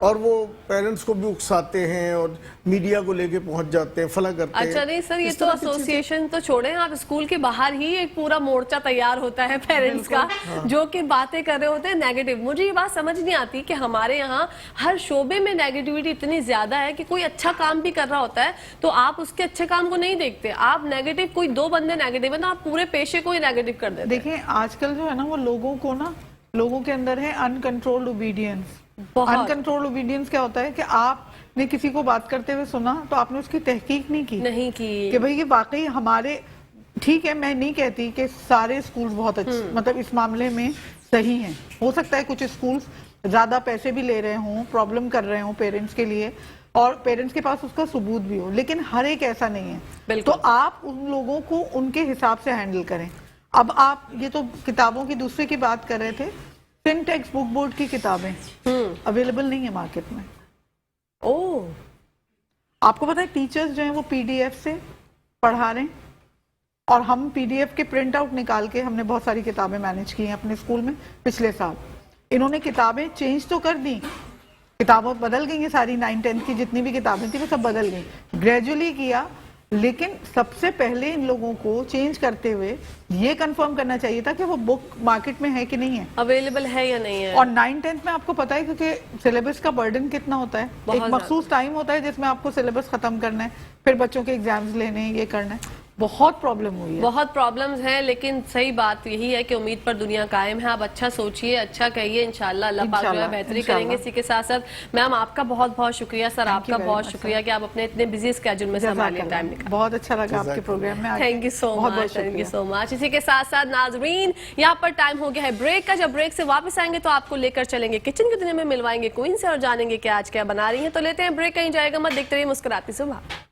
और वो पेरेंट्स को भी उकसाते हैं और मीडिया को लेके पहुंच जाते हैं, फला करते हैं। अच्छा नहीं सर, ये तो एसोसिएशन तो छोड़ें, आप स्कूल के बाहर ही एक पूरा मोर्चा तैयार होता है पेरेंट्स का, जो कि बातें कर रहे होते हैं नेगेटिव। मुझे ये बात समझ नहीं आती कि हमारे यहाँ हर शोबे में नेगेटिविटी इतनी ज्यादा है कि कोई अच्छा काम भी कर रहा होता है तो आप उसके अच्छे काम को नहीं देखते, आप नेगेटिव, कोई 2 बंदे नेगेटिव है ना, आप पूरे पेशे को ही नेगेटिव कर देते। देखिए आजकल जो है ना, वो लोगों के अंदर है अनकंट्रोल्ड ओबीडियंस। अनकंट्रोल्ड ओबीडियंस क्या होता है कि आपने किसी को बात करते हुए सुना तो आपने उसकी तहकीक नहीं की कि भाई ये वाकई हमारे, ठीक है, मैं नहीं कहती कि सारे स्कूल बहुत अच्छे मतलब इस मामले में सही हैं, हो सकता है कुछ स्कूल ज्यादा पैसे भी ले रहे हों, प्रॉब्लम कर रहे हों पेरेंट्स के लिए और पेरेंट्स के पास उसका सबूत भी हो, लेकिन हर एक ऐसा नहीं है। तो आप उन लोगों को उनके हिसाब से हैंडल करें। अब आप ये तो किताबों की दूसरे की बात कर रहे थे, सिंटेक्स बुक बोर्ड की किताबें अवेलेबल नहीं है मार्केट में। ओह, आपको पता है टीचर्स जो हैं वो पीडीएफ से पढ़ा रहे हैं, और हम पीडीएफ के प्रिंट आउट निकाल के हमने बहुत सारी किताबें मैनेज की हैं अपने स्कूल में पिछले साल। इन्होंने किताबें चेंज तो कर दी, किताबें बदल गई हैं सारी, 9-10 की जितनी भी किताबें थी वो सब बदल गई, ग्रेजुअली किया, लेकिन सबसे पहले इन लोगों को चेंज करते हुए ये कंफर्म करना चाहिए था कि वो बुक मार्केट में है कि नहीं है, अवेलेबल है या नहीं है। और 9-10 में आपको पता है क्योंकि सिलेबस का बर्डन कितना होता है, एक मखसूस टाइम होता है जिसमें आपको सिलेबस खत्म करना है, फिर बच्चों के एग्जाम्स लेने हैं, ये करना है, बहुत प्रॉब्लम हुई है, बहुत प्रॉब्लम्स हैं। लेकिन सही बात यही है कि उम्मीद पर दुनिया कायम है। आप अच्छा सोचिए, अच्छा कहिए, इंशाल्लाह अल्लाह पाक जो है बेहतरी करेंगे। इसी के साथ साथ मैम आपका बहुत बहुत शुक्रिया, सर आपका बहुत शुक्रिया कि आप अपने इतने बिजी स्केड्यूल में संभालिए टाइम निकाला। बहुत अच्छा लगा आपके प्रोग्राम में, thank you so much, thank you so much. इसी के साथ साथ नाजरीन, यहाँ पर टाइम हो गया है ब्रेक का। जब ब्रेक से वापस आएंगे तो आपको लेकर चलेंगे किचन की दुनिया में, मिलवाएंगे क्वीन से और जानेंगे कि आज क्या बना रही है। तो लेते हैं ब्रेक, कहीं जाएगा मत, देखते रहिए मुस्कुराती सुबह।